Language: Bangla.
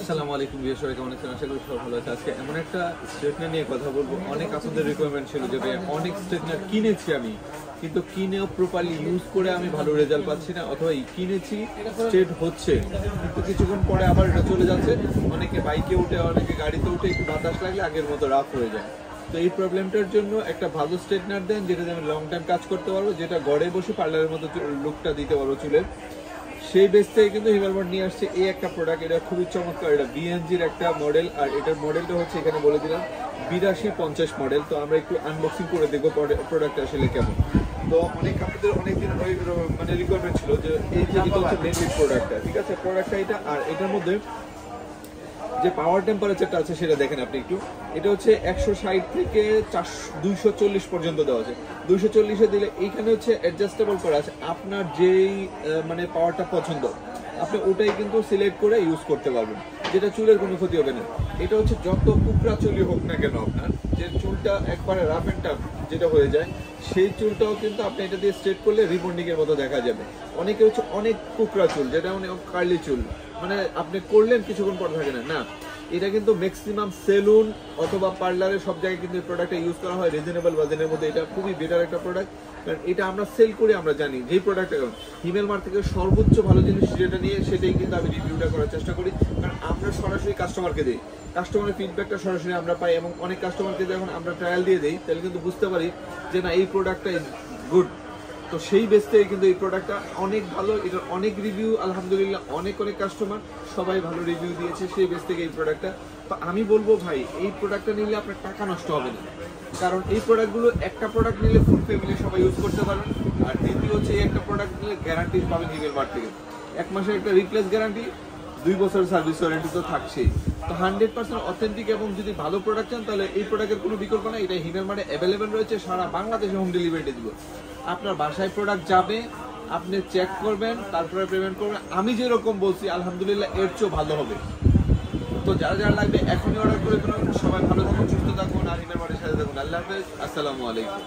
আসসালামু আলাইকুম ভিউয়ার্স, সবাই কেমন আছেন? আশা করি সবাই ভালো আছে। আজকে এমন একটা স্ট্রেটনার নিয়ে কথা বলবো। অনেক আপনাদের রিকোয়ারমেন্ট ছিল যে ভাই অনেক স্ট্রেটনার কিনেছি আমি, কিন্তু কিনেও প্রপারলি ইউজ করে আমি ভালো রেজাল্ট পাচ্ছি না, অথবা কিনেছি স্ট্রেট হচ্ছে কিন্তু কিছুক্ষণ পরে আবার এটা চলে যাচ্ছে। অনেকে বাইকে উঠে, অনেকে গাড়িতে উঠে একটু বাতাস লাগলে আগের মতো রাফ হয়ে যায়। তো এই প্রবলেমটার জন্য একটা ভালো স্ট্রেটনার দেন যেটাতে আমি লং টাইম কাজ করতে পারবো, যেটা ঘরে বসে পার্লারের মতো লুকটা দিতে পারবো চুলের। সেই বেস থেকে কিন্তু হিমালমার্ট নিয়ে আসছে এই একটা প্রোডাক্ট। এটা খুবই চমৎকার, এটা বিএনজির একটা মডেল, আর এটার মডেলটা হচ্ছে এখানে বলে দিলাম 8250 মডেল। তো আমরা একটু আনবক্সিং করে দেখবো প্রোডাক্ট আসলে কেমন। তো আপনাদের অনেকদিন মানে রিকোয়ারমেন্ট ছিল যে এই যে এটা হচ্ছে মেনলি প্রোডাক্টটা, ঠিক আছে? প্রোডাক্টটা এটা, আর এটার মধ্যে যে পাওয়ার টেম্পারেচারটা আছে সেটা দেখেন আপনি একটু। এটা হচ্ছে 160 থেকে 240 পর্যন্ত দেওয়া আছে। 240-এ দিলে এইখানে হচ্ছে অ্যাডজাস্টেবল করা আছে, আপনার যেই মানে পাওয়ারটা পছন্দ আপনি ওটাই কিন্তু সিলেক্ট করে ইউজ করতে পারবেন, যেটা চুলের কোনো ক্ষতি হবে না। এটা হচ্ছে যত কুকড়া চুলই হোক না কেন, আপনার যে চুলটা একবারে রাফ এন্ড টাফ যেটা হয়ে যায়, সেই চুলটাও কিন্তু আপনি এটা দিয়ে স্ট্রেট করলে রিবন্ডিং এর মতো দেখা যাবে। অনেকে হচ্ছে অনেক কুকড়া চুল, যেটা মানে কার্লি চুল, মানে আপনি করলেন কিছুক্ষণ পর থাকে না, না এটা কিন্তু ম্যাক্সিমাম সেলুন অথবা পার্লারে সব জায়গায় কিন্তু এই প্রোডাক্টটা ইউজ করা হয় রিজনেবল বাজেটের মধ্যে। এটা খুবই বেটার একটা প্রোডাক্ট, কারণ এটা আমরা সেল করে আমরা জানি যেই প্রোডাক্টটা হিমেলমার্ট থেকে সর্বোচ্চ ভালো জিনিস যেটা নিয়ে সেটাই কিন্তু আমি রিভিউটা করার চেষ্টা করি, কারণ আমরা সরাসরি কাস্টমারকে দিই, কাস্টমারের ফিডব্যাকটা সরাসরি আমরা পাই, এবং অনেক কাস্টমারকে যখন আমরা ট্রায়াল দিয়ে দিই তাহলে কিন্তু বুঝতে পারি যে না এই প্রোডাক্টটা ইজ গুড। তো সেই বেস থেকে কিন্তু এই প্রোডাক্টটা অনেক ভালো, এটার অনেক রিভিউ আলহামদুলিল্লাহ, অনেক কাস্টমার সবাই ভালো রিভিউ দিয়েছে সেই বেস থেকে এই প্রোডাক্টটা। তো আমি বলবো ভাই এই প্রোডাক্টটা নিলে আপনার টাকা নষ্ট হবে না, কারণ এই প্রোডাক্টগুলো একটা প্রোডাক্ট নিলে ফুল ফ্যামিলি সবাই ইউজ করতে পারবেন। আর দ্বিতীয় হচ্ছে এই একটা প্রোডাক্ট নিলে গ্যারান্টি পাবেন হিমেলমার্ট থেকে, 1 মাসের একটা রিপ্লেস গ্যারান্টি, 2 বছরের সার্ভিস ওয়ারেন্টি তো থাকছেই। তো 100% অথেন্টিক, এবং যদি ভালো প্রোডাক্ট চান তাহলে এই প্রোডাক্টের কোনো বিকল্প না। এটা হিমেলমার্টে অ্যাভেলেবেল রয়েছে, সারা বাংলাদেশে হোম ডেলিভারি দিব। আপনার বাসায় প্রোডাক্ট যাবে, আপনি চেক করবেন, তারপরে পেমেন্ট করবেন। আমি যেরকম বলছি আলহামদুলিল্লাহ এর চেয়েও ভালো হবে। তো যারা যারা লাগবে এখনই অর্ডার করে ফেলুন। সবাই ভালো থাকুন, সুস্থ থাকুন, আর হিমেলমার্টের সাথে থাকুন। আল্লাহ হাফেজ, আসসালামু আলাইকুম।